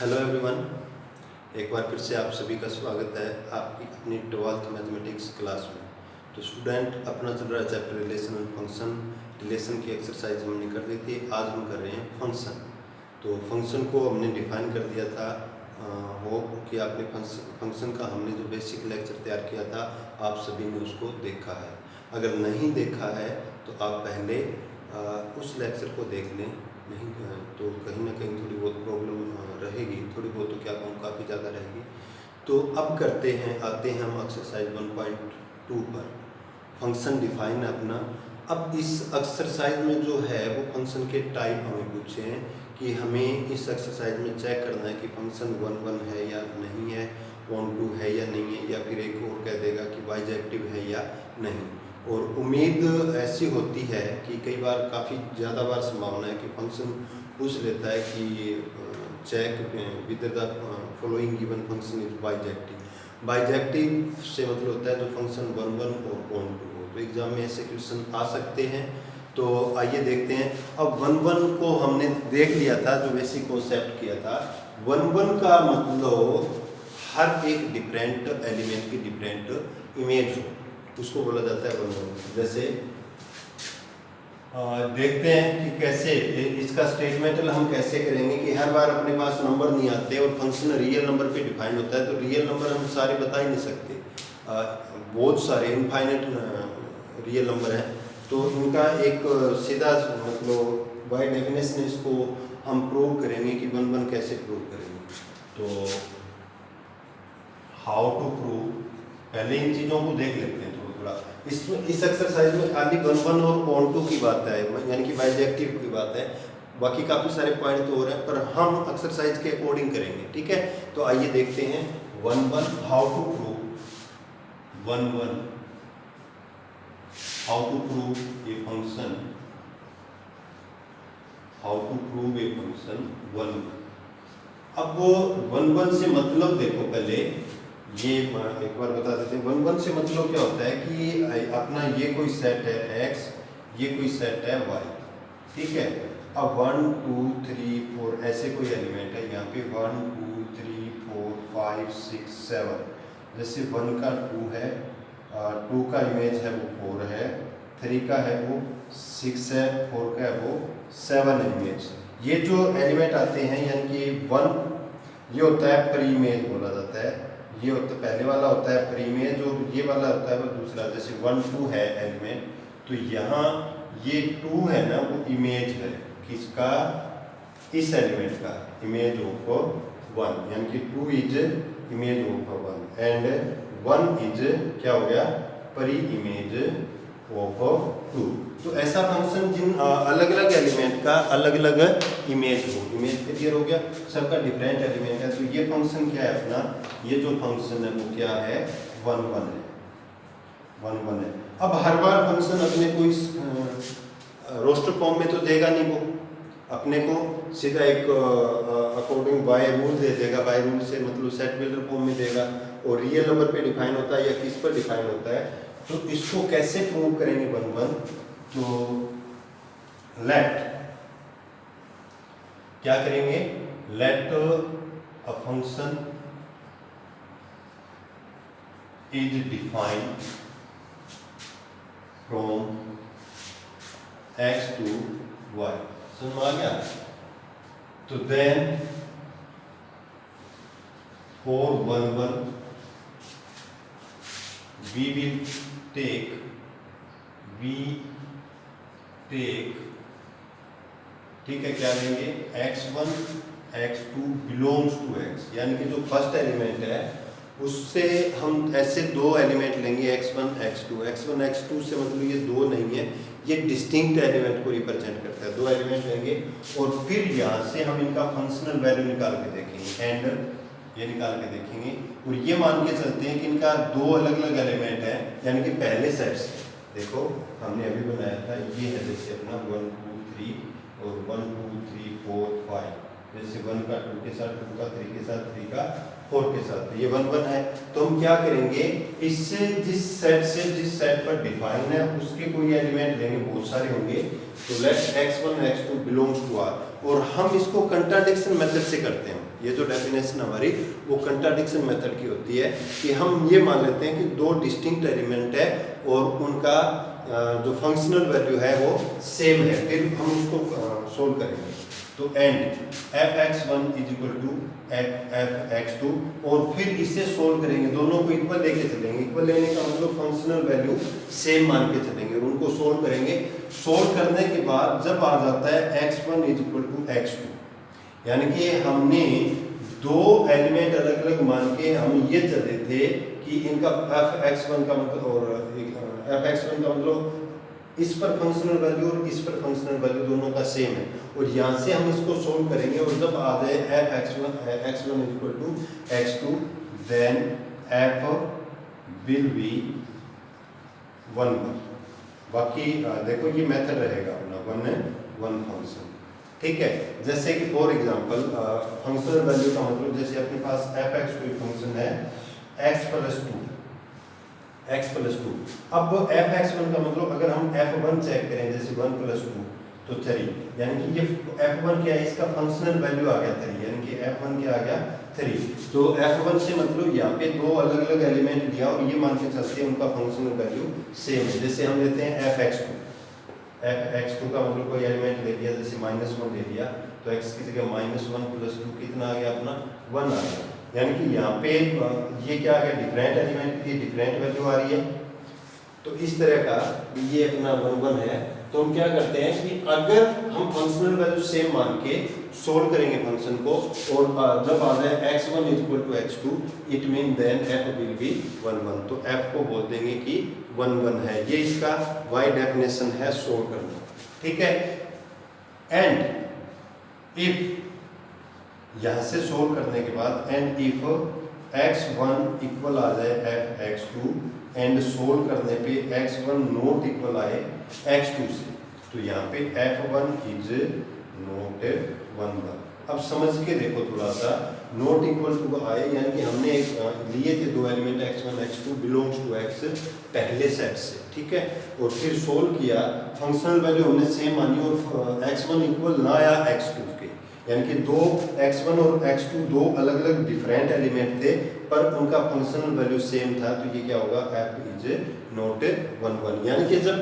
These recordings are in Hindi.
हेलो एवरीवन, एक बार फिर से आप सभी का स्वागत है आपकी अपनी 12th मैथमेटिक्स क्लास में। तो स्टूडेंट, अपना चल रहा है chapter relation and function. Relation की एक्सरसाइज हमने कर ली थी, आज हम कर रहे हैं फंक्शन। तो फंक्शन को हमने डिफाइन कर दिया था। होप कि आपने फंक्शन का हमने जो बेसिक लेक्चर तैयार किया था आप सभी ने उसको देखा है। अगर नहीं देखा है तो आप पहले उस लेक्चर को देख लें, नहीं तो कहीं ना कहीं थोड़ी बहुत प्रॉब्लम रहेगी, थोड़ी बहुत तो क्या कहूँ काफ़ी ज़्यादा रहेगी। तो अब आते हैं हम एक्सरसाइज 1.2 पर। फंक्शन डिफाइन अपना। अब इस एक्सरसाइज में जो है वो फंक्शन के टाइप हमें पूछे हैं कि हमें इस एक्सरसाइज में चेक करना है कि फंक्शन 1 है या नहीं है, 1 है या नहीं है, या फिर एक और कह देगा कि बाइजेक्टिव है या नहीं। और उम्मीद ऐसी होती है कि कई बार काफ़ी ज़्यादा बार संभावना है कि फंक्शन पूछ लेता है कि check with the following given function is bijective. Bijective से मतलब होता है जो फंक्शन 1 और 2 हो। तो एग्जाम में ऐसे क्वेश्चन आ सकते हैं। तो आइए देखते हैं। अब 1 को हमने देख लिया था, जो बेसिक कॉन्सेप्ट किया था। 1 का मतलब हर एक डिफरेंट एलिमेंट की डिफरेंट इमेज हो, उसको बोला जाता है 1। जैसे देखते हैं कि कैसे इसका स्टेटमेंट हम कैसे करेंगे कि हर बार अपने पास नंबर नहीं आते और फंक्शन रियल नंबर पे डिफाइन होता है। तो रियल नंबर हम सारे बता ही नहीं सकते, बहुत सारे इनफाइनाइट रियल नंबर हैं। तो इनका एक सीधा मतलब बाय डेफिनेशन इसको हम प्रूव करेंगे कि 1 कैसे प्रूव करेंगे। तो हाउ टू प्रूव, पहले इन चीज़ों को देख लेते हैं थोड़ा। इस एक्सरसाइज में खाली 1 और 2 की बात है, यानी कि बाइजेक्टिव की बात है। बाकी काफ़ी सारे पॉइंट तो हो रहे हैं, पर हम एक्सरसाइज के अकॉर्डिंग करेंगे, ठीक है। तो आइए देखते हैं 1 how to prove 1 how to prove a function, how to prove a function 1। अब वो 1 से मतलब देखो, पहले ये एक बार बता देते हैं। 1 से मतलब क्या होता है कि अपना ये कोई सेट है x, ये कोई सेट है y, ठीक है। अब 1 2 3 4 ऐसे कोई एलिमेंट है यहाँ पे 1 2 3 4 5 6 7। जैसे 1 का 2 है, 2 का इमेज है वो 4 है, 3 का है वो 6 है, 4 का है वो 7 इमेज। ये जो एलिमेंट आते हैं यानी कि 1 ये होता है प्री इमेज बोला जाता है, ये होता पहले वाला होता है प्री इमेज, और ये वाला होता है वो दूसरा। जैसे 1 2 है एलिमेंट, तो यहाँ ये 2 है ना वो इमेज है किसका, इस एलिमेंट का, इमेज ऑफ 1, यानी कि 2 is image of 1 and 1 is क्या हो गया, प्री इमेज ऑफ 2। तो ऐसा फंक्शन जिन अलग अलग एलिमेंट का अलग अलग इमेज हो, इमेज क्लियर हो गया, सबका डिफरेंट एलिमेंट है। तो ये फंक्शन क्या है अपना, ये जो फंक्शन है वो क्या है, 1 है, 1 है। अब हर बार फंक्शन अपने को इस रोस्टर फॉर्म में तो देगा नहीं, वो अपने को सीधा एक अकॉर्डिंग बाय रूल दे देगा। बाय रूल से मतलब सेट बिल्डर फॉर्म में देगा, और रियल नंबर पे डिफाइन होता है या किस पर डिफाइन होता है। तो इसको कैसे प्रूव करेंगे 1। तो लेट, क्या करेंगे, let a function is defined from x to y। समझ में आ गया। तो then for 1 we will take ठीक है, क्या लेंगे, x1 x2 belongs to x, यानी कि जो फर्स्ट एलिमेंट है उससे हम ऐसे 2 एलिमेंट लेंगे x1 x2। x1 x2 से मतलब ये 2 नहीं है, ये डिस्टिंक्ट एलिमेंट को रिप्रेजेंट करता है। 2 एलिमेंट लेंगे और फिर यहाँ से हम इनका फंक्शनल वैल्यू निकाल के देखेंगे, एंड ये निकाल के देखेंगे, और ये मान के चलते हैं कि इनका 2 अलग अलग एलिमेंट है, यानी कि पहले सेट से देखो हमने अभी बनाया था, ये है जैसे अपना 1 2 3 और 1 2 3 4 5। जैसे 1 का 2 के साथ, 2 का 3 के साथ, 3 का 4 के साथ, ये 1 है। तो हम क्या करेंगे, इससे जिस सेट पर डिफाइन है उसके कोई एलिमेंट लेंगे, बहुत सारे होंगे। तो let x1 x2 belongs to R। और हम इसको कंट्राडिक्शन मेथड से करते हैं। ये जो डेफिनेशन हमारी वो कंट्राडिक्शन मेथड की होती है कि हम ये मान लेते हैं कि दो डिस्टिंक्ट एलिमेंट है और उनका जो फंक्शनल वैल्यू है वो सेम है, फिर हम उसको सोल्व करेंगे। तो एंड f(x1) = f(x2) और फिर इसे सोल्व करेंगे, दोनों को इक्वल लेके चलेंगे। इक्वल लेने का मतलब फंक्शनल वैल्यू सेम मान के चलेंगे और उनको सोल्व करेंगे। सोल्व करने के बाद जब आ जाता है x1 = x2, यानी कि हमने दो एलिमेंट अलग अलग मान के हम ये चले थे कि इनका f(x1) का मतलब और f(x1) का मतलब इस पर फंक्शनल वैल्यू और इस पर फंक्शनल वैल्यू दोनों का सेम है, और यहाँ से हम इसको सोल्व करेंगे और जब आ जाए f(x1) = x2, then f will be 1 1। बाकी देखो ये मेथड रहेगा अपना 1 फंक्शन, ठीक है। जैसे कि फॉर एग्जांपल फंक्शनल वैल्यू का मतलब जैसे अपने पास f(x) कोई फंक्शन है x + 2। अब f(x1) का मतलब अगर हम f1 चेक करें जैसे 1 + 2 तो 3, यानी कि ये f1 क्या है, इसका फंक्शनल वैल्यू आ गया 3, यानी कि f1 क्या आ गया 3। तो f1 से मतलब यहाँ पे दो अलग अलग एलिमेंट लिया और ये मान के चलते हैं उनका फंक्शनल वैल्यू सेम है। जैसे हम लेते हैं f(x2) का मतलब कोई एलिमेंट ले लिया, जैसे -1 ले लिया, तो x की जगह -1 + 2 कितना आ गया अपना 1 आ गया, यानी कि यहाँ पे ये क्या आ गया, डिफरेंट एलिमेंट की डिफरेंट वैल्यू आ रही है। तो इस तरह का ये अपना 1 1 है। तो हम क्या करते हैं कि अगर हम फंक्शनल वैल्यू सेम मान के सोल्व करेंगे फंक्शन को, और जब आ जाए x1 = x2, it mean then f will be 1 1, तो f को बोल देंगे कि 1 1 है। ये इसका y डेफिनेशन है सोल्व करना, ठीक है। एंड इफ यहाँ से सोल्व करने के बाद एंड इफ x1 इक्वल आ जाए f(x2) एंड सोल्व करने पे x1 नॉट इक्वल आए x2 से, तो यहाँ पे f1 इज नॉट 1 1। अब समझ के देखो थोड़ा सा, नॉट इक्वल टू आए यानी कि हमने लिए थे दो element x1 x2 belongs to x पहले सेट से, ठीक है, और फिर सोल्व किया, फंक्शनल वैल्यू हमने सेम मानी और x1 इक्वल ना आया x2 के, यानी कि दो x1 और x2 दो अलग अलग डिफरेंट एलिमेंट थे पर उनका फंक्शनल वैल्यू सेम था, तो ये क्या होगा, f इज नॉट 1 1। यानी कि जब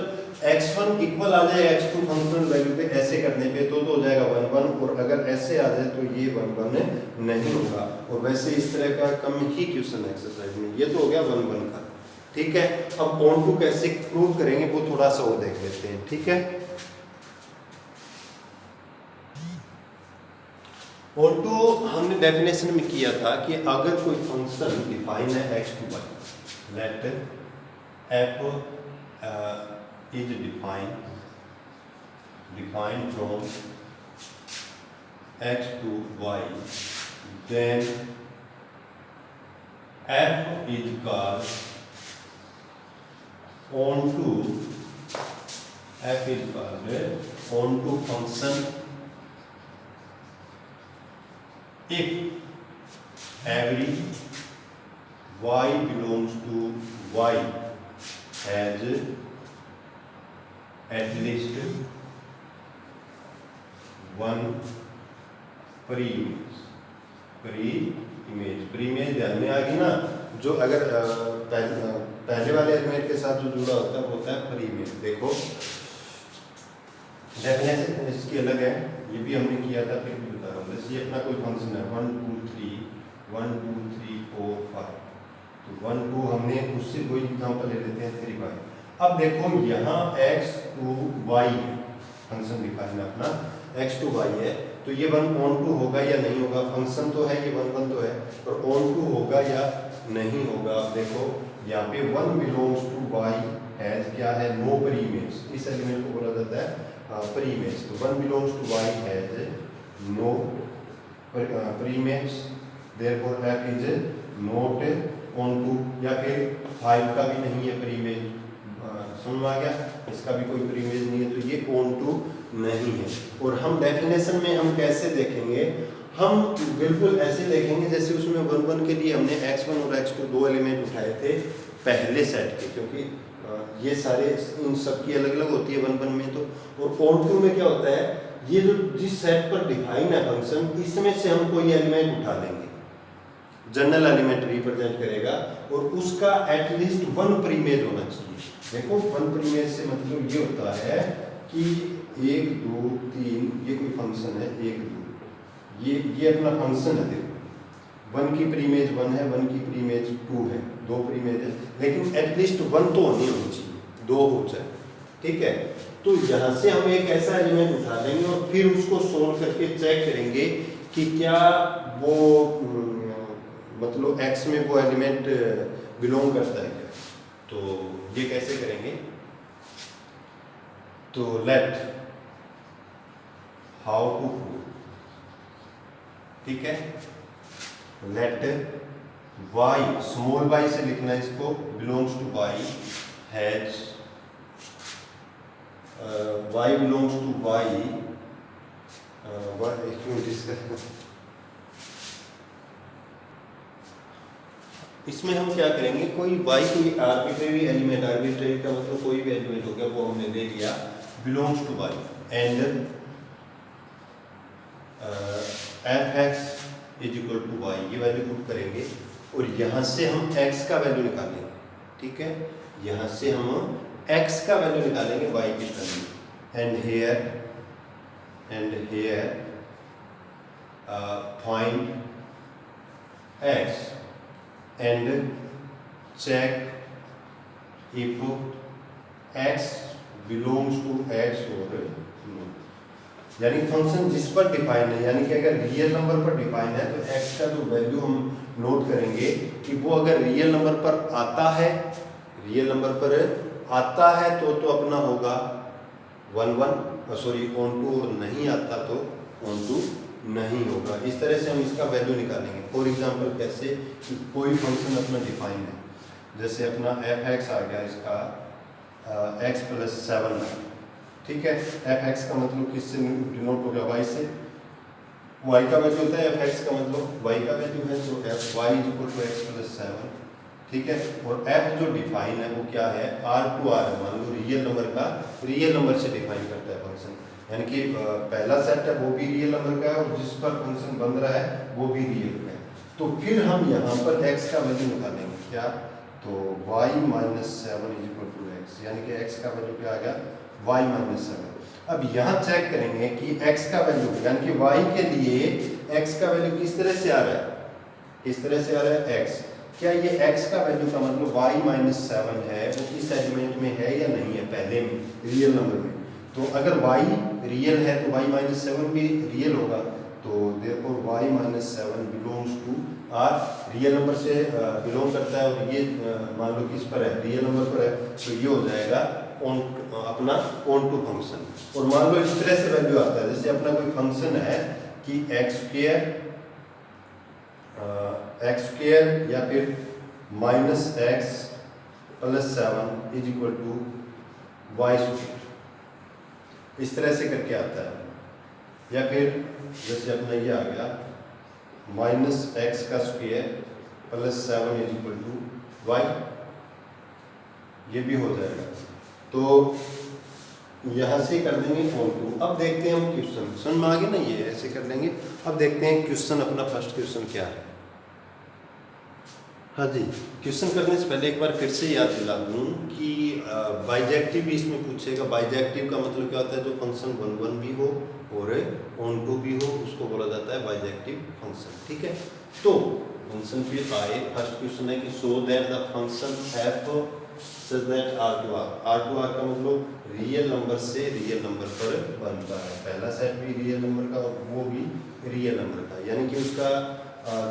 x1 इक्वल आ जाए x2 फंक्शनल वैल्यू पे ऐसे करने पे तो हो जाएगा 1 1, और अगर ऐसे आ जाए तो ये 1 1 नहीं होगा। और वैसे इस तरह का कम ही क्वेश्चन एक्सरसाइज में, ये तो हो गया 1 1 का, ठीक है। अब ऑन टू कैसे प्रूव करेंगे वो थोड़ा सा और देख लेते हैं, ठीक है। ऑन टू हमने डेफिनेशन में किया था कि अगर कोई फंक्शन डिफाइन है x to y, let f is defined from x to y, then f is called onto function if every y belongs to y has at least one pre-image ध्यान में आ गई ना, जो अगर पहले वाले एलिमेंट के साथ जो जुड़ा होता है वो होता है प्री-इमेज। देखो डेफिनेशन इसकी अलग है, ये भी हमने किया था, फिर भी बता रहा हूँ। जैसे ये अपना कोई फंक्शन है 1 2 3 4 5, तो 1 2 हमने उससे कोई एग्जांपल ले लेते हैं 3 5। अब देखो यहाँ x to y function define अपना x to y है, तो ये 1 on to होगा या नहीं होगा, फंक्शन तो है ये 1 1 तो है, पर on to होगा या नहीं होगा। आप देखो यहाँ पे 1 belongs to y हैज क्या है, नो प्री-इमेज, इस एलिमेंट को बोला जाता है प्री-इमेज। तो 1 belongs to y has no preimage, therefore f is not on to, या फिर 5 का भी नहीं है प्री-इमेज, समझ में आ गया, इसका भी कोई प्री-इमेज नहीं है, तो ये on to नहीं है। और हम डेफिनेशन में हम कैसे देखेंगे, हम बिल्कुल ऐसे देखेंगे जैसे उसमें 1 1 के लिए हमने x1 और x2 दो एलिमेंट उठाए थे पहले सेट के, क्योंकि ये सारे इन सब की अलग अलग होती है 1 1 में, तो और on to में क्या होता है, ये जो जिस सेट पर डिफाइन है फंक्शन, इसमें से हम कोई एलिमेंट उठा लेंगे, जनरल एलिमेंट रिप्रेजेंट करेगा, और उसका एटलीस्ट वन प्रीमेज होना चाहिए। देखो वन प्रीमेज से मतलब ये होता है कि 1 2 3 ये कोई फंक्शन है, 1 2 ये अपना फंक्शन है। देखो 1 की प्रीमेज 1 है, 1 की प्रीमेज 2 है, 2 प्रीमेज है, लेकिन एटलीस्ट 1 तो होनी चाहिए, 2 हो जाए, ठीक है। तो यहाँ से हम एक ऐसा एलिमेंट उठा लेंगे और फिर उसको सोल्व करके चेक करेंगे कि क्या वो मतलब x में वो एलिमेंट बिलोंग करता है क्या। तो ये कैसे करेंगे, तो लेट हाउ टू प्रूव, ठीक है। लेट y, स्मॉल y से लिखना है इसको, belongs to y has y belongs to y, इसमें हम क्या करेंगे, कोई y कोई आर्बिट्रेरी एलिमेंट, आर्बिट्रेरी का मतलब कोई भी एलिमेंट हो गया, वो हमने ले लिया, belongs to y and f(x) is equal to y, ये वैल्यू पुट करेंगे और यहाँ से हम x का वैल्यू निकालेंगे, ठीक है। यहाँ से हम x का वैल्यू निकालेंगे y की टर्म में, and here find x and check if x belongs to x or no। यानी फंक्शन जिस पर डिफाइन है, यानी कि अगर रियल नंबर पर डिफाइन है तो x का जो वैल्यू हम नोट करेंगे कि वो अगर रियल नंबर पर आता है, रियल नंबर पर आता है तो अपना होगा 1 1 सॉरी ऑन टू, और नहीं आता तो ऑन टू नहीं होगा। इस तरह से हम इसका वैल्यू निकालेंगे। फॉर एग्जांपल कैसे, कि कोई फंक्शन अपना डिफाइन है, जैसे अपना f(x) आ गया, इसका x + 7 है, ठीक है। f(x) का मतलब किससे डिनोट हो गया, y से, y का वैल्यू होता है f(x) का मतलब y का वैल्यू है, तो y = x + 7, ठीक है। और f जो डिफाइन है वो क्या है, R2R है, मान लो रियल नंबर का, रियल नंबर से डिफाइन करता है फंक्शन, यानी कि पहला सेट है वो भी रियल नंबर का है और जिस पर फंक्शन बन रहा है वो भी रियल का है। तो फिर हम यहाँ पर x का वैल्यू निकालेंगे, क्या, तो y - 7 = x, यानी कि x का वैल्यू क्या आ गया, y - 7। अब यहाँ चेक करेंगे कि x का वैल्यू, यानी कि y के लिए x का वैल्यू किस तरह से आ रहा है, किस तरह से आ रहा है x, क्या ये x का वैल्यू का मतलब y - 7 है, वो किस एलिमेंट में है या नहीं है, पहले में रियल नंबर में। तो अगर y रियल है तो y - 7 भी रियल होगा, तो therefore y - 7 belongs to R, real number से बिलोंग करता है, और ये मान लो किस पर है, रियल नंबर पर है, तो ये हो जाएगा ऑन अपना ऑन टू फंक्शन। और मान लो इस तरह से वैल्यू आता है, जैसे अपना कोई फंक्शन है कि x² या फिर -x + 7 = y², इस तरह से करके आता है। या फिर जैसे अपना ये आ गया -x² + 7 = y, ये भी हो जाएगा। तो यहाँ से कर देंगे ऑन टू। अब देखते हैं हम क्वेश्चन, समझ में आ गया ना, ये ऐसे कर लेंगे। अब देखते हैं क्वेश्चन, अपना फर्स्ट क्वेश्चन क्या है। हाँ जी, क्वेश्चन करने से पहले एक बार फिर से याद दिला दूँ कि बाइजेक्टिव भी इसमें पूछेगा। बाइजेक्टिव का मतलब क्या होता है, जो फंक्शन 1 1 भी हो और ऑन टू भी हो, उसको बोला जाता है बाइजेक्टिव फंक्शन, ठीक है। तो फंक्शन फिर आए, फर्स्ट क्वेश्चन है कि show that the function f such that R2R का मतलब रियल नंबर से रियल नंबर पर बनता है। पहला सेट भी रियल नंबर का और वो भी रियल नंबर का, यानी कि उसका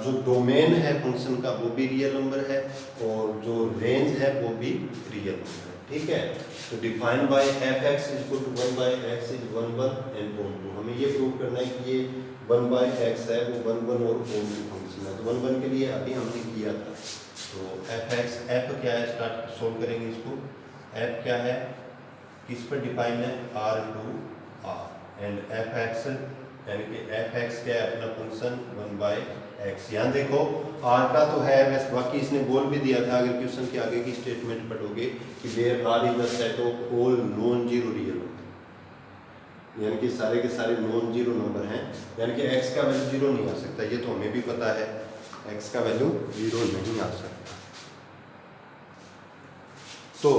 जो डोमेन है फंक्शन का वो भी रियल नंबर है और जो रेंज है वो भी रियल नंबर है, ठीक है। तो defined by f(x) = 1/x is 1 1 and on 2। हमें ये प्रूव करना है कि ये 1/x है वो 1 1 और on 2 फंक्शन है। तो 1 1 के लिए अभी हमने किया था। तो f(x) f क्या है, स्टार्ट सोल्व करेंगे इसको। f क्या है, किस पर डिफाइन है, R2R, एंड f(x) यानी कि f(x) क्या है, अपना फंक्शन 1/x। यहाँ देखो r का तो है, वैसे बाकी इसने बोल भी दिया था, अगर क्वेश्चन के आगे की स्टेटमेंट पढ़ोगे कि where r is the set of all non zero real number, यानी कि सारे के सारे नॉन जीरो नंबर हैं, यानी कि x का वैल्यू जीरो नहीं आ सकता, ये तो हमें भी पता है x का वैल्यू जीरो नहीं आ सकता। तो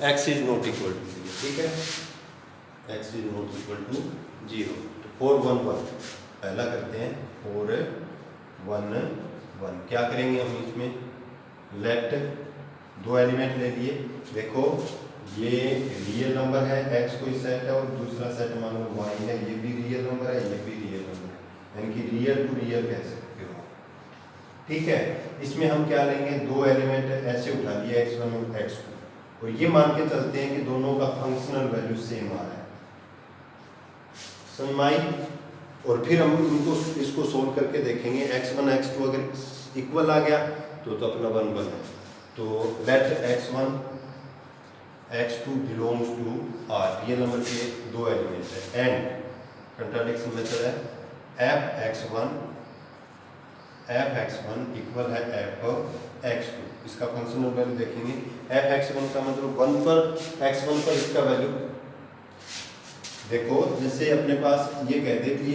x is not equal to zero, ठीक है, x is not equal to zero. तो 4 1 1 पहला करते हैं, 4 1 1 क्या करेंगे हम इसमें, लेट दो एलिमेंट ले लिए, देखो ये रियल नंबर है, x कोई सेट है और दूसरा सेट मान लो y है, ये भी रियल नंबर है, ये भी रियल नंबर है, यानी कि रियल टू रियल कह सकते हो, ठीक है। इसमें हम क्या लेंगे, दो एलिमेंट ऐसे उठा लिए x1 और x2, और ये मान के चलते हैं कि दोनों का फंक्शनल वैल्यू सेम आ रहा है, समझ में आई। और फिर हम इनको इसको सोल्व करके देखेंगे, x1 x2 अगर इक्वल आ गया तो अपना 1 1 है। तो let x1 x2 belongs to R, real number के दो एलिमेंट है, एंड कंट्राडिक्शन मेथड है, f(x1) इक्वल है f(x2), इसका फंक्शनल वैल्यू देखेंगे, f(x1) का मतलब 1 पर x1 पर इसका वैल्यू, देखो जैसे अपने पास ये कहते कि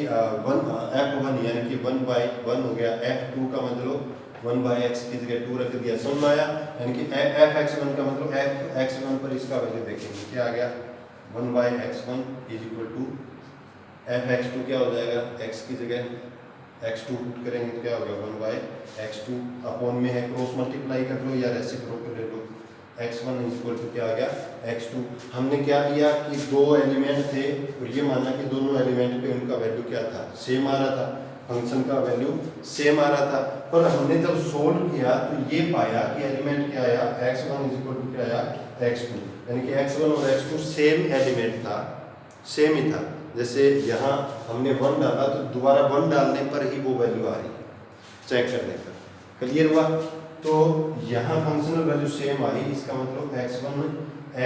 f1 यानी कि 1/1 हो गया, f2 का मतलब 1/x की जगह 2 रख दिया, समझ में आया। यानी कि f(x1) का मतलब f(x1) पर इसका वैल्यू देखेंगे, क्या आ गया, 1/x1 is equal to f(x2) क्या हो जाएगा, x की जगह x2 करेंगे तो क्या हो गया, 1/x2 अपॉन में है, क्रॉस मल्टीप्लाई कर लो या रेसिप्रोकल ले लो, x1 इज इक्वल टू क्या आ गया, x2। हमने क्या किया कि दो एलिमेंट थे और ये माना कि दोनों एलिमेंट पे उनका वैल्यू क्या था, सेम आ रहा था, फंक्शन का वैल्यू सेम आ रहा था। पर हमने जब सोल्व किया तो ये पाया कि एलिमेंट क्या आया, x1 इज इक्वल टू क्या आया, x2, यानी कि x1 और x2 सेम एलिमेंट था, सेम ही था। जैसे यहाँ हमने 1 डाला तो दोबारा 1 डालने पर ही वो वैल्यू आ रही है, चेक करने पर, क्लियर हुआ। तो यहाँ फंक्शनल वैल्यू सेम आई, इसका मतलब x1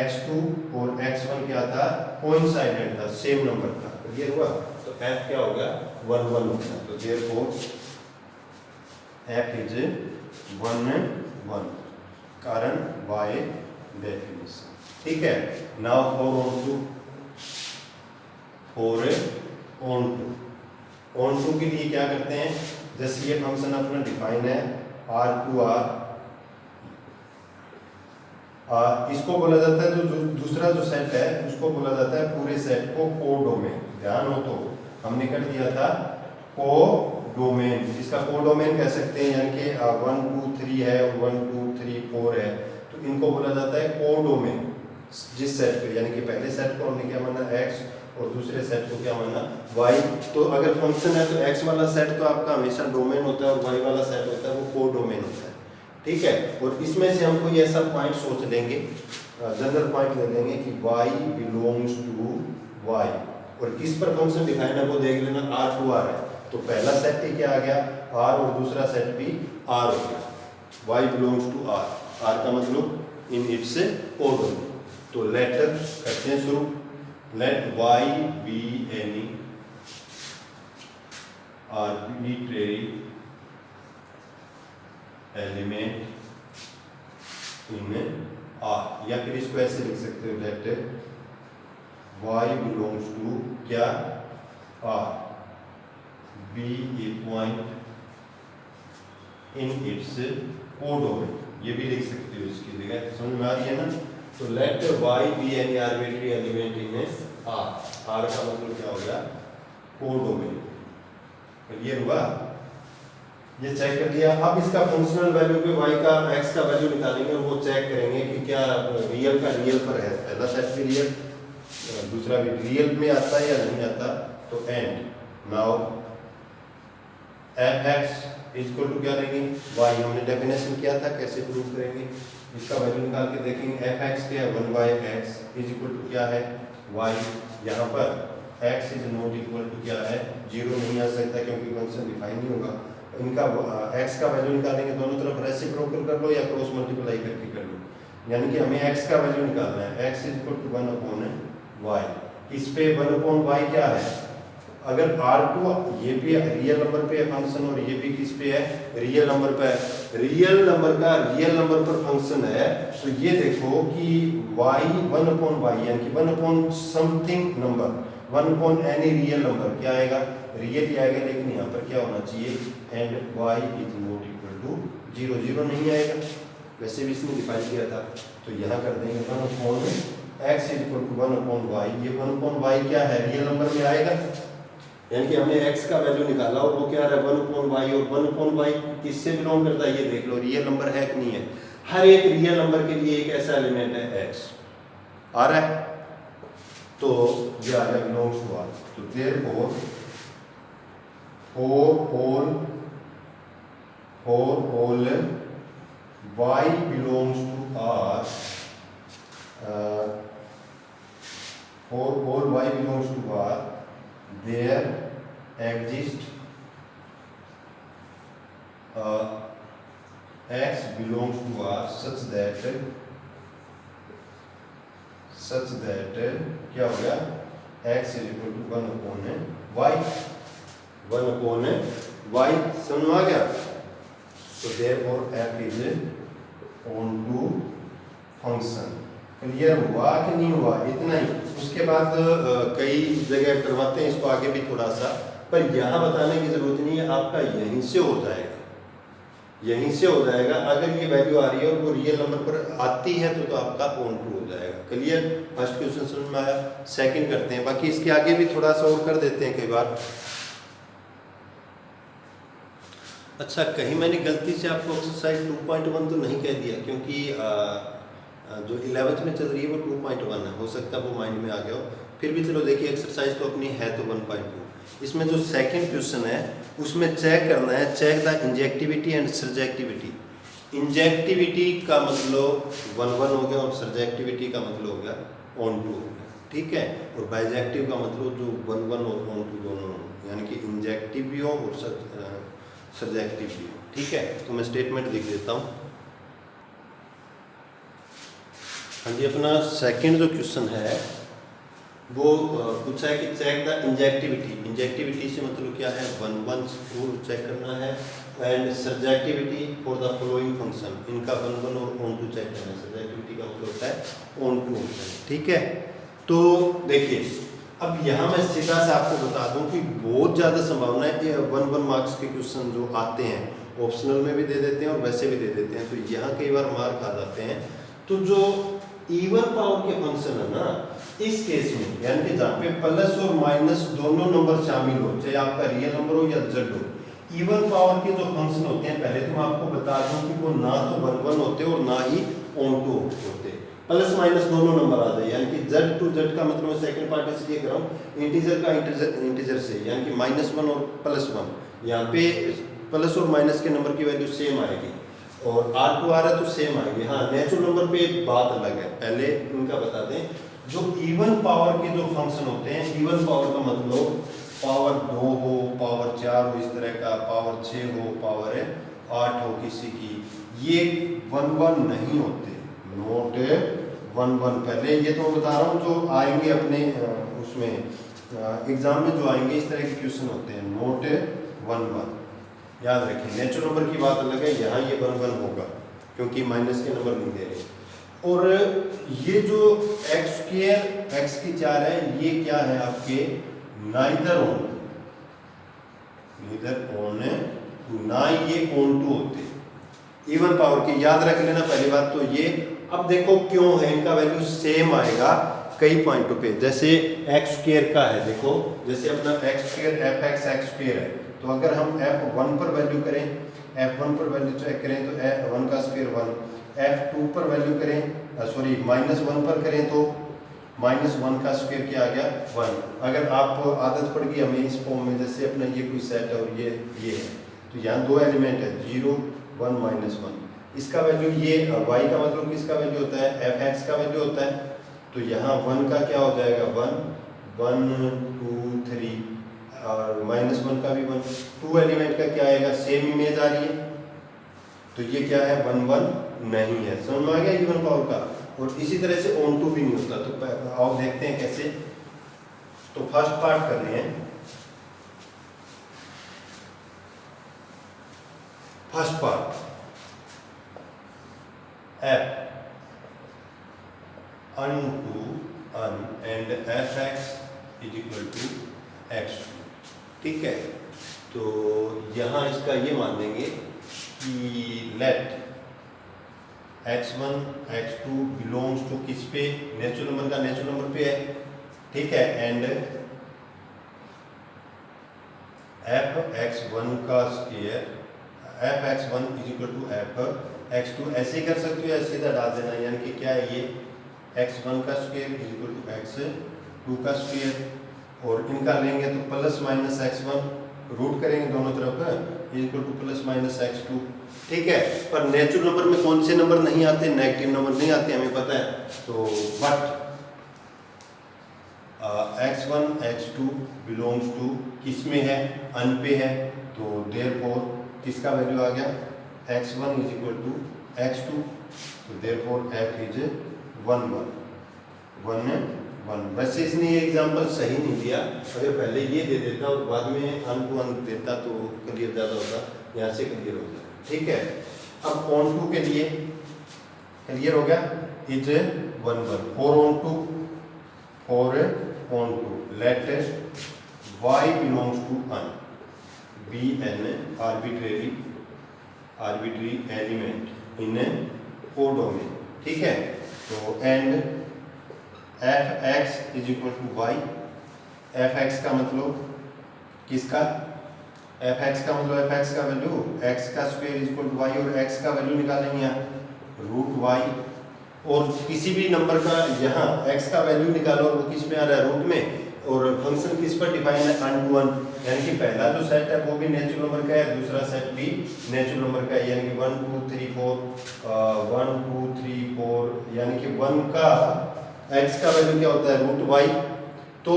x2 और x1 क्या था, कोइंसाइडेंट था, सेम नंबर था, क्लियर हुआ। तो f क्या होगा, 1 1 होगा, तो देयरफॉर f इज 1 1, कारण y डेफिनेशन, ठीक है। नाउ 4 on 2 के लिए क्या करते हैं, जैसे ये फंक्शन अपना डिफाइन है R2R, इसको बोला जाता है, जो दूसरा जो सेट है उसको बोला जाता है पूरे सेट को कोडोमेन। ध्यान हो तो हमने कर दिया था कोडोमेन, इसका कोडोमेन कह सकते हैं, यानी कि 1 2 3 है, 1 2 3 4 है, तो इनको बोला जाता है कोडोमेन। जिस सेट पे, यानी कि पहले सेट को हमने क्या माना x और दूसरे सेट को क्या माना y, तो अगर फंक्शन है तो x वाला सेट तो आपका हमेशा डोमेन होता है और y वाला सेट होता है वो कोडोमेन होता है, ठीक है। और इसमें से हम कोई ऐसा पॉइंट सोच लेंगे, जनरल पॉइंट ले लेंगे कि y बिलोंग्स टू y, और किस पर फंक्शन डिफाइन है वो देख लेना, R2R है, तो पहला सेट ही क्या आ गया R और दूसरा सेट भी R हो गया, y belongs to R, R का मतलब इन इट्स कोडोमेन। तो लेट करते हैं शुरू, let y be any arbitrary element in R, या फिर इसको ऐसे लिख सकते हो, let y belongs to क्या R, be a point in its codomain, ये भी लिख सकते हो इसकी जगह, समझ में आ रही है ना। तो late y be any arbitrary element in R, R का मतलब क्या हो गया, कोडोमेन, क्लियर हुआ। ये चेक कर लिया। अब इसका फंक्शनल वैल्यू पे y का x का वैल्यू निकालेंगे और वो चेक करेंगे कि क्या रियल का रियल पर है, पहला सेट भी रियल दूसरा भी रियल में आता है या नहीं आता। तो and now f(x) equal to क्या लेंगे, y, हमने डेफिनेशन किया था, कैसे प्रूव करेंगे, इसका वैल्यू निकाल के देखेंगे। f(x) क्या है, 1/x इज इक्वल टू क्या है y, यहाँ पर x is not equal to क्या है 0 नहीं आ सकता क्योंकि फंक्शन डिफाइन नहीं होगा। इनका x का वैल्यू निकालेंगे, दोनों तरफ रेसिप्रोकल कर लो या क्रॉस मल्टीप्लाई करके कर लो, यानी कि हमें x का वैल्यू निकालना है, x is equal to 1/y। इस पे 1/y क्या है, अगर R2 ये भी रियल नंबर पे है फंक्शन और ये भी किस पे है, रियल नंबर पे है, रियल नंबर का रियल नंबर पर फंक्शन है, तो ये देखो कि y 1/y यानी कि 1 something number, one upon any real number क्या आएगा, रियल ही आएगा, लेकिन यहाँ पर क्या होना चाहिए, and y is not equal to 0, 0 नहीं आएगा, वैसे भी इसने डिफाइन किया था। तो यहाँ कर देंगे 1 upon x is equal to 1 upon y, ये 1 अपॉन y क्या है, रियल नंबर में आएगा, यानी कि हमने x का वैल्यू निकाला और वो क्या रहा है 1 अपॉन y, और 1 अपॉन y किससे बिलोंग करता है, ये देख लो, रियल नंबर है कि नहीं है। हर एक रियल नंबर के लिए एक ऐसा एलिमेंट है x, आ रहा है, तो ये आ गया बिलोंग्स टू R। तो therefore all y belongs to R, for all y belongs to R, there exists x belongs to R such that क्या हो गया, x is equal to 1 upon y, 1 upon y, समझ में आ गया। तो therefore f is onto function. Clear हुआ कि नहीं हुआ, इतना ही। उसके बाद कई जगह करवाते हैं इसको आगे भी थोड़ा सा, पर यहाँ बताने की जरूरत नहीं है, आपका यहीं से हो जाएगा, यहीं से हो जाएगा। अगर ये वैल्यू आ रही है और वो रियल नंबर पर आती है तो आपका ऑन टू हो जाएगा। क्लियर, फर्स्ट क्वेश्चन समझ में आया। सेकंड करते हैं, बाकी इसके आगे भी थोड़ा सा और कर देते हैं कई बार। अच्छा, कहीं मैंने गलती से आपको एक्सरसाइज 2.1 तो नहीं कह दिया, क्योंकि जो 11th में चल रही है वो 2.1 है, हो सकता है वो माइंड में आ गया हो, फिर भी चलो देखिए, एक्सरसाइज तो अपनी है तो 1.2। इसमें जो सेकंड क्वेश्चन है उसमें चेक करना है, check the injectivity and surjectivity. Injectivity का मतलब 1 हो गया और सर्जेक्टिविटी का मतलब हो गया ऑन टू हो गया, ठीक है। और बाइजेक्टिव का मतलब जो 1 और ऑन टू दोनों हो, यानी कि इंजेक्टिव भी हो और सर्जेक्टिव भी हो, ठीक है। तो मैं स्टेटमेंट लिख देता हूँ। हाँ जी, अपना सेकंड जो क्वेश्चन है वो पूछा है कि चेक द इंजेक्टिविटी। इंजेक्टिविटी से मतलब क्या है, 1 को चेक करना है, and surjectivity for the following function, इनका 1 और ऑन टू चेक करना है। सर्जेक्टिविटी का मतलब होता है ऑन टू होता है, ठीक है। तो देखिए, अब यहाँ मैं सीधा से आपको बता दूं कि बहुत ज़्यादा संभावना है कि 1 मार्क्स के क्वेश्चन जो आते हैं ऑप्शनल में भी दे देते हैं और वैसे भी दे देते हैं, तो यहाँ कई बार मार्क आ जाते हैं। तो जो इवन पावर के फंक्शन है ना, इस केस में यानी कि जहाँ पे प्लस और माइनस दोनों नंबर शामिल हो, चाहे आपका रियल नंबर हो या जेड हो, इवन पावर के जो फंक्शन होते हैं, पहले तो मैं आपको बता दूं कि वो ना तो 1 होते और ना ही ऑन टू होते, प्लस माइनस दोनों नंबर आ जाए। यानी कि जेड टू जेड का मतलब मैं सेकंड पार्ट इसलिए कर रहा हूँ, इंटीजर का इंटीजर से, यानी कि -1 और +1, यहाँ पे प्लस और माइनस के नंबर की वैल्यू सेम आएगी, और R2 आ रहा है तो सेम आएगी। हाँ, नेचुरल नंबर पे बात अलग है, पहले इनका बता दें। जो इवन पावर के जो फंक्शन होते हैं, इवन पावर का मतलब पावर 2 हो, पावर 4 हो, इस तरह का, पावर 6 हो, पावर 8 हो किसी की, ये 1 नहीं होते, नोट 1। पहले ये तो बता रहा हूँ जो आएंगे अपने उसमें एग्जाम में जो आएंगे इस तरह के क्वेश्चन होते हैं, नोट 1। याद रखें, नेचुरल नंबर की बात अलग है, यहाँ ये 1 होगा क्योंकि माइनस के नंबर नहीं दे रहे। और ये जो x की 4 है, ये क्या है आपके, नाइदर ऑन ना ये ऑन टू होते इवन पावर की, याद रख लेना पहली बात तो ये। अब देखो क्यों है, इनका वैल्यू सेम आएगा कई पॉइंटों पे। जैसे x² का है, देखो जैसे अपना x² f(x)(x)² है, तो अगर हम f1 पर वैल्यू करें, f1 पर वैल्यू चेक करें तो 1 का स्क्वायर 1, f2 पर वैल्यू करें, सॉरी -1 पर करें तो -1 का स्क्वायर क्या आ गया 1। अगर आप आदत पड़ गई हमें इस फॉर्म में, जैसे अपना ये कोई सेट है और ये है, तो यहाँ 2 एलिमेंट है 0 1 -1, इसका वैल्यू ये y का मतलब किसका वैल्यू होता है, f(x) का वैल्यू होता है। तो यहाँ 1 का क्या हो जाएगा 1 1 2 3, और -1 का भी 1, 2 एलिमेंट का क्या आएगा, सेम इमेज आ रही है, तो ये क्या है 1 नहीं है। समझ में आ गया इवन पावर का। और इसी तरह से ऑन टू भी नहीं होता। तो आओ देखते हैं कैसे। तो फर्स्ट पार्ट कर रहे हैं। First part f unto un and f(x) is equal to x2। ठीक है, तो यहाँ इसका ये मान देंगे कि late x1 x2 belongs to किस पे, नेचुरल नंबर का नेचुरल नंबर पे है। ठीक है, एंड f(x1) का square f(x1) is equal to f(x2)। ऐसे ही कर सकते हो या सीधा डाल देना, यानी कि क्या है ये x1 का square is equal to x2 का स्क्वायर, और इनका लेंगे तो प्लस माइनस x1 रूट करेंगे दोनों तरफ is equal two plus minus x2। ठीक है, पर नेचुरल नंबर में कौन से नंबर नहीं आते, नेगेटिव नंबर नहीं आते, हमें पता है। तो but x1 x2 belongs to किस में है, अन पे है, तो देयरफॉर किसका वैल्यू आ गया x1 is equal to x2, तो देयरफॉर f इज 1 1 1। वैसे इसने ये एग्जांपल सही नहीं दिया, अगर पहले ये दे देता और बाद में अन टू अन देता तो क्लियर ज़्यादा होता, यहाँ से क्लियर हो गया। ठीक है, अब ऑन टू के लिए क्लियर हो गया, is 1 1 4 on 2 let y belongs to n, be an arbitrary element in a codomain। ठीक है, तो and f(x) is equal to y, f(x) का मतलब किसका, f(x) का मतलब f(x) का वैल्यू x का square is equal to y, और x का वैल्यू निकालेंगे यहाँ रूट y, और किसी भी नंबर का यहाँ x का वैल्यू निकालो, वो किस में आ रहा है, रूट में, और फंक्शन किस पर डिफाइन है, अन टू अन, यानी कि पहला जो सेट है वो भी नेचुरल नंबर का है, दूसरा सेट भी नेचुरल नंबर का है, यानी कि 1 2 3 4 1 2 3 4, यानी कि 1 का x का वैल्यू क्या होता है रूट y, तो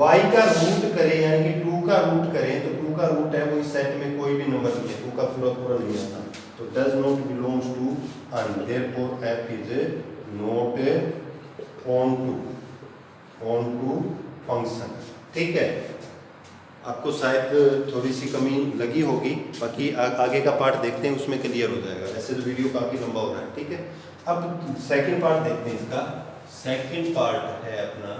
y का रूट करें यानी कि 2 का रूट करें, तो 2 का रूट है वो इस सेट में कोई भी नंबर नहीं है, 2 का पूरा नहीं आता, तो does not belongs to N, therefore f is not onto function. ठीक है, आपको शायद थोड़ी सी कमी लगी होगी, बाकी आगे का पार्ट देखते हैं, उसमें क्लियर हो जाएगा। ऐसे तो वीडियो काफ़ी लंबा हो रहा है। ठीक है, अब सेकंड पार्ट देखते हैं। इसका सेकंड पार्ट है अपना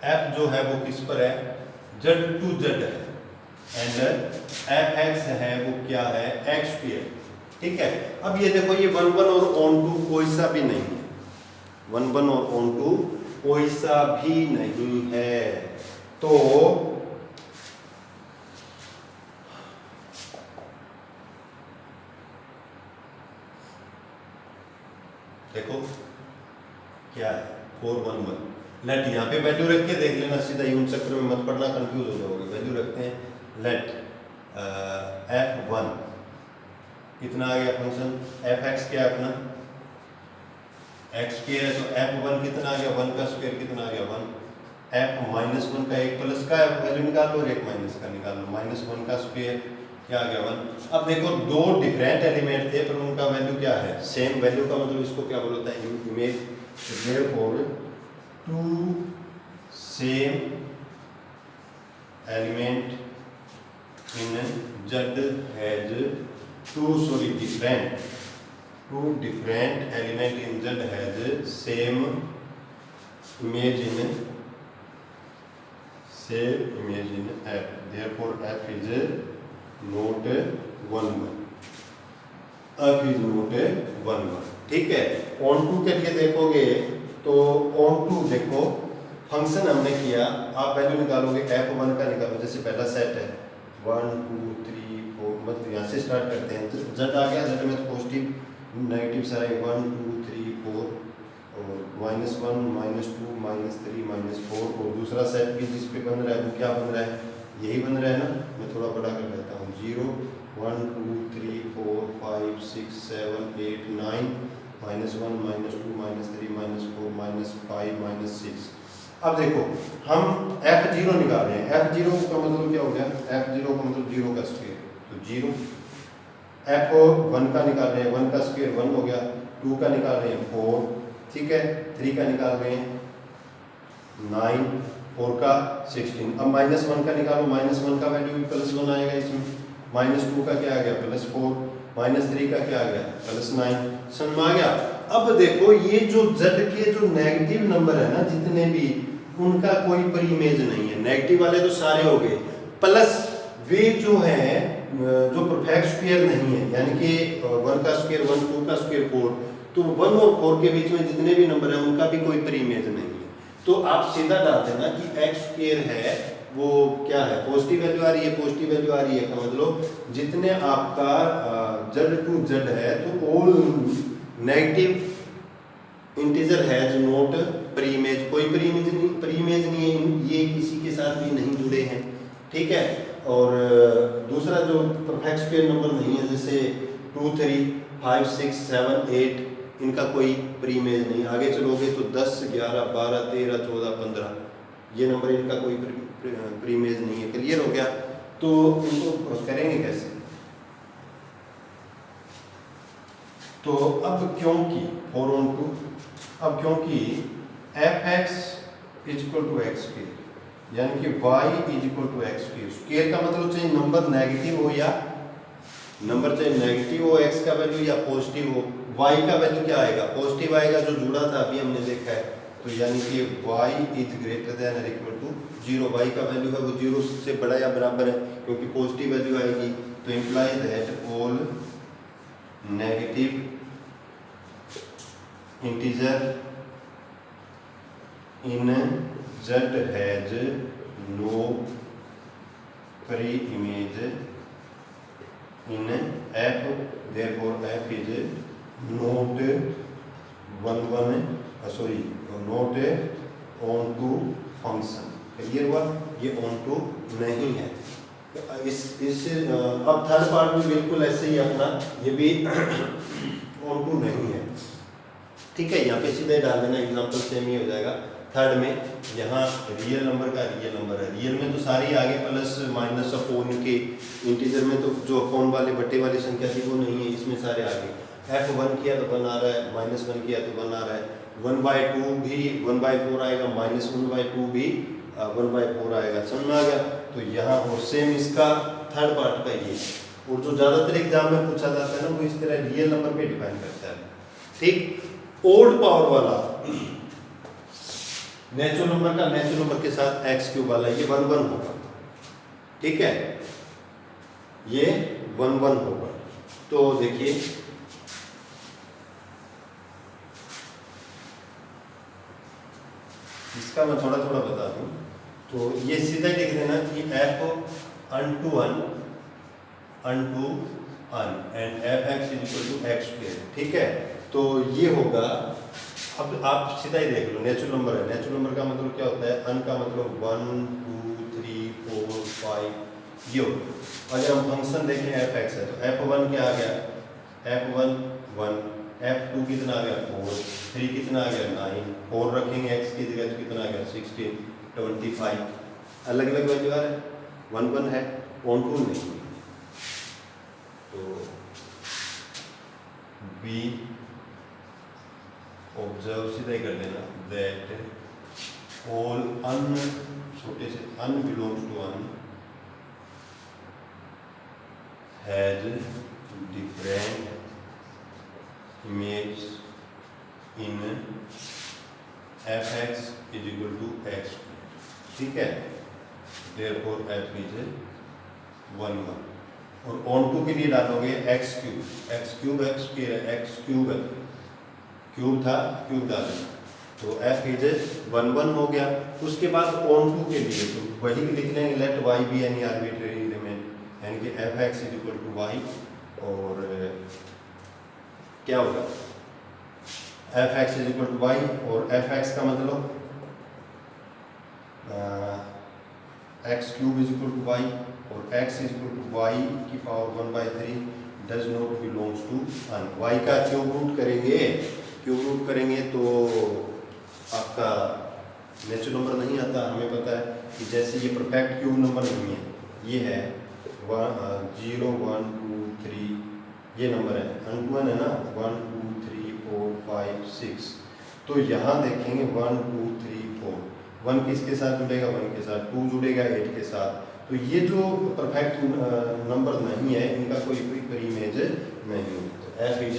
f जो है वो किस पर है, z टू z है, एंड f(x) है वो क्या है, x²। ठीक है, अब ये देखो ये 1 1 और ऑन टू कोई सा भी नहीं है, 1 1 और ऑन टू कोई सा भी नहीं है, तो देखो क्या है 4 1 1, लेट यहाँ पे वैल्यू रख के देख लेना, सीधा यूं चक्र में मत पड़ना, कंफ्यूज हो जाओगे। वैल्यू रखते हैं, लेट f1 कितना आ गया फंक्शन, f(x) क्या है अपना x² है, तो f1 कितना आ गया, 1 का स्क्वायर कितना आ गया 1, f-1 का एक प्लस का वैल्यू निकाल लो और एक माइनस का निकाल लो, -1 का स्क्वायर क्या आ गया 1। अब देखो दो डिफरेंट एलिमेंट थे पर उनका वैल्यू क्या है, सेम वैल्यू का मतलब इसको क्या बोलता है, image, therefore two same element in Z has two different element in Z has same image in F, therefore F is not 1 1, F is not 1 1। ठीक है, ऑन टू के लिए देखोगे तो ऑन टू देखो फंक्शन हमने किया, आप वैल्यू निकालोगे f1 का निकालो, जैसे पहला सेट है 1 2 3 4, मतलब यहाँ से स्टार्ट करते हैं, Z आ गया, Z में तो पॉजिटिव नेगेटिव सारे 1 2 3 4 और -1 -2 -3 -4, और दूसरा सेट भी जिस पे बन रहा है वो क्या बन रहा है, यही बन रहा है ना, मैं थोड़ा बड़ा कर देता हूँ, 0 1 2 3 4 5 6 7 8 9 -1 -2 -3 -4 -5 -6। अब देखो हम f0 निकाल रहे हैं, f0 का मतलब क्या हो गया, f0 का मतलब 0 का स्क्वायर, तो 0, f1 का निकाल रहे हैं, 1 का स्क्वायर 1 हो गया, 2 का निकाल रहे हैं 4, ठीक है, 3 का निकाल रहे हैं 9, 4 का 16। अब -1 का निकालो, -1 का वैल्यू भी +1 आएगा इसमें, -2 का क्या आ गया +4, -3 का क्या आ गया +9। समझ में आ गया। अब देखो ये जो z के जो नेगेटिव नंबर है ना जितने भी, उनका कोई परिमेज नहीं है। नेगेटिव वाले तो सारे हो गए, प्लस वे जो है जो परफेक्ट स्क्वायर नहीं है, यानी कि 1 का स्क्वायर 1, 2 का स्क्वायर 4, तो 1 और 4 के बीच में जितने भी नंबर है उनका भी कोई परिमेज नहीं है। तो आप सीधा डाल देना कि x स्क्वायर है वो क्या है, पॉजिटिव वैल्यू आ रही है, पॉजिटिव वैल्यू आ रही है का मतलब जितने आपका z टू z है तो all negative integer has not preimage, कोई प्रीमेज नहीं है, ये किसी के साथ भी नहीं जुड़े हैं, ठीक है। और दूसरा जो परफेक्ट स्क्वायर नंबर नहीं है जैसे 2, 3, 5, 6, 7, 8, इनका कोई प्रीमेज नहीं। आगे चलोगे तो 10, 11, 12, 13, 14, 15 ये नंबर इनका कोई प्रीमेज नहीं है। क्लियर हो गया। तो इनको करेंगे कैसे? तो अब क्योंकि 4 on 2, अब क्योंकि f(x) = x², यानी कि y = x²। स्क्वायर का मतलब चाहे नंबर नेगेटिव हो या नंबर चाहे नेगेटिव हो x का वैल्यू या पॉजिटिव हो, y का वैल्यू क्या आएगा, पॉजिटिव आएगा, जो जुड़ा था अभी हमने देखा है। तो यानी कि y > 0, y का वैल्यू है वो 0 से बड़ा या बराबर है, क्योंकि पॉजिटिव वैल्यू आएगी। तो imply that all negative integer in z has no preimage in f, therefore f is not not onto function। Clear हुआ? ये onto नहीं है। इस अब थर्ड पार्ट भी बिल्कुल ऐसे ही अपना, ये भी onto नहीं है, ठीक है। यहाँ पे सीधे डाल देना, एग्जाम्पल सेम ही हो जाएगा। थर्ड में यहाँ रियल नंबर का रियल नंबर है, रियल में तो सारी आगे प्लस माइनस अपॉन के, इंटीजर में तो जो अपॉन वाले बट्टे वाली संख्या थी वो नहीं है, इसमें सारे आगे। f1 किया तो 1 आ रहा है, -1 किया तो 1 आ रहा है, 1/2 भी 1/4 आएगा, -1/2 भी 1/4 आएगा। समझ में आ गया? तो यहाँ और सेम इसका थर्ड पार्ट का ये, और जो ज़्यादातर एग्जाम में पूछा जाता है ना वो इस तरह रियल नंबर पे डिपेंड करता है, ठीक। ओड पावर वाला नेचुरल नंबर का नेचुरल नंबर के साथ x³ वाला ये 1 1 होगा, ठीक है, ये 1 1 होगा। तो देखिए इसका मैं थोड़ा थोड़ा बता दूं, तो ये सीधा लिख देना कि f unto 1 and f(x) = x², ठीक है। तो ये होगा, अब आप सीधा ही देख लो, नेचुरल नंबर है, नेचुरल नंबर का मतलब क्या होता है, अन का मतलब 1 2 3 4 5 ये होगा। अगर हम फंक्शन देखें f(x) है तो f1 क्या आ गया, f1 1, f2 कितना आ गया 4, 3 कितना आ गया 9, 4 रखेंगे x की जगह तो कितना आ गया 16 25, अलग अलग वैल्यू आ रहा है, 1 1 है, ऑन टू नहीं। तो बी ऑब्जर्व सीधा ही कर लेना दैट ऑल अन, छोटे से n belongs to n has different image in f(x) = x², ठीक है। Therefore f is 1 1। और ऑन टू के लिए डालोगे x³ x³ है, क्यूब था, क्यूब डालें तो f इज 1 1 हो गया। उसके बाद ऑन टू के लिए तो वही लिख लेंगे, let y be any arbitrary element, यानी कि f(x) = y, और क्या होगा f(x) = y, और f(x) का मतलब x³ = y, और x = y की power 1/3 does not belongs to N. y का क्यूब रूट करेंगे तो आपका नेचुरल नंबर नहीं आता। हमें पता है कि जैसे ये परफेक्ट क्यूब नंबर नहीं है, ये है 0 1 2 3 ये नंबर है, अनटू है ना 1 2 3 4 5 6। तो यहाँ देखेंगे 1 2 3 4, 1 किसके साथ जुड़ेगा 1 के साथ, 2 जुड़ेगा 8 के साथ, तो ये जो परफेक्ट नंबर नहीं है, इनका कोई इक्विक इमेज नहीं है। तो f is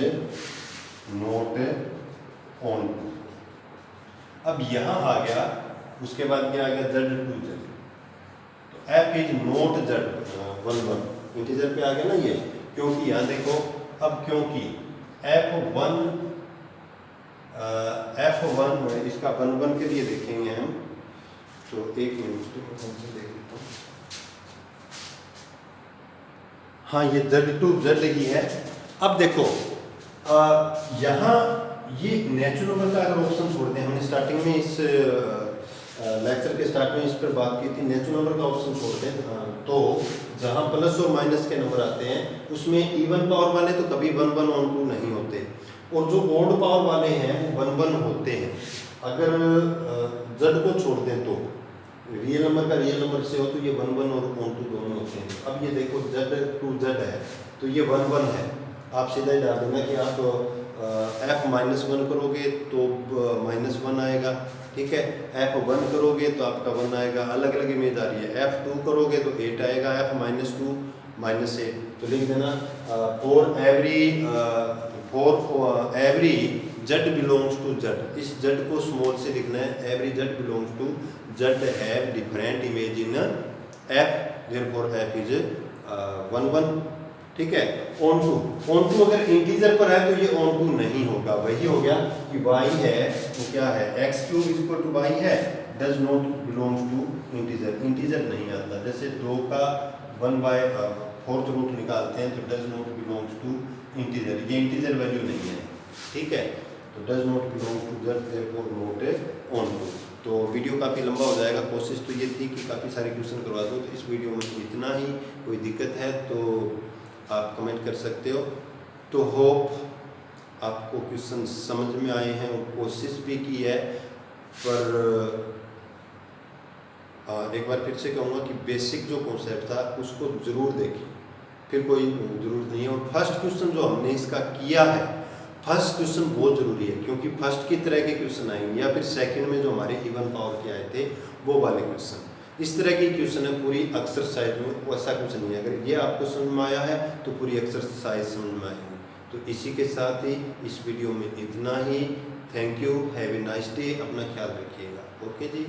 not onto. अब यहाँ आ गया, उसके बाद क्या आ गया, z2z। तो f is not z11, integer पे आ गया ना ये, क्योंकि यहाँ देखो, अब क्योंकि f1 इसका 1 के लिए देखेंगे हम, तो एक मिनट देख लेता हूँ। हाँ, ये z2z ही है। अब देखो यहाँ ये नेचुरल नंबर का अगर ऑप्शन छोड़ दें, हमने स्टार्टिंग में इस लेक्चर के स्टार्ट में इस पर बात की थी, नेचुरल नंबर का ऑप्शन छोड़ दें, तो जहाँ प्लस और माइनस के नंबर आते हैं उसमें इवन पावर वाले तो कभी 1 1 ऑन 2 नहीं होते, और जो ओड पावर वाले हैं वो 1 1 होते हैं। अगर z को छोड़ दें तो रियल नंबर का रियल नंबर से हो तो ये 1 1 और ऑन 2 दोनों होते हैं। अब ये देखो z2z है तो ये 1 1 है, आप सीधा ही डाल देना कि आप f-1 करोगे तो -1 आएगा, ठीक है। f1 करोगे तो आपका 1 आएगा, अलग अलग इमेज आ रही है। f2 करोगे तो 8 आएगा, f-2 -8, तो लिख देना for every z belongs to z। इस z को स्मॉल से लिखना है, every z belongs to z have different image in f, therefore f is 1 1, ठीक है। ऑन टू अगर इंटीजर पर है तो ये ऑन टू नहीं होगा, वही हो गया कि y है तो क्या है, x³ इक्वल टू y है, does not belongs to integer, integer नहीं आता। जैसे 2 का 1/4 रूट निकालते हैं तो does not belongs to integer, ये इंटीजर वैल्यू नहीं है, ठीक है। तो does not belongs to z, therefore not onto. तो वीडियो काफ़ी लंबा हो जाएगा, कोशिश तो ये थी कि काफ़ी सारे क्वेश्चन करवा दो, तो इस वीडियो में इतना ही। कोई दिक्कत है तो आप कमेंट कर सकते हो। तो होप आपको क्वेश्चन समझ में आए हैं, और कोशिश भी की है, पर एक बार फिर से कहूँगा कि बेसिक जो कॉन्सेप्ट था उसको ज़रूर देखें, फिर कोई ज़रूरत नहीं है। और फर्स्ट क्वेश्चन जो हमने इसका किया है, फर्स्ट क्वेश्चन बहुत ज़रूरी है, क्योंकि फर्स्ट की तरह के क्वेश्चन आएंगे या फिर सेकंड में जो हमारे इवन पावर के आए थे वो वाले क्वेश्चन, इस तरह की क्वेश्चन है पूरी एक्सरसाइज में, वैसा कुछ नहीं है। अगर ये आपको समझ में आया है तो पूरी एक्सरसाइज समझ में आएगी। तो इसी के साथ ही इस वीडियो में इतना ही। Thank you, have a nice day, अपना ख्याल रखिएगा। ओके जी।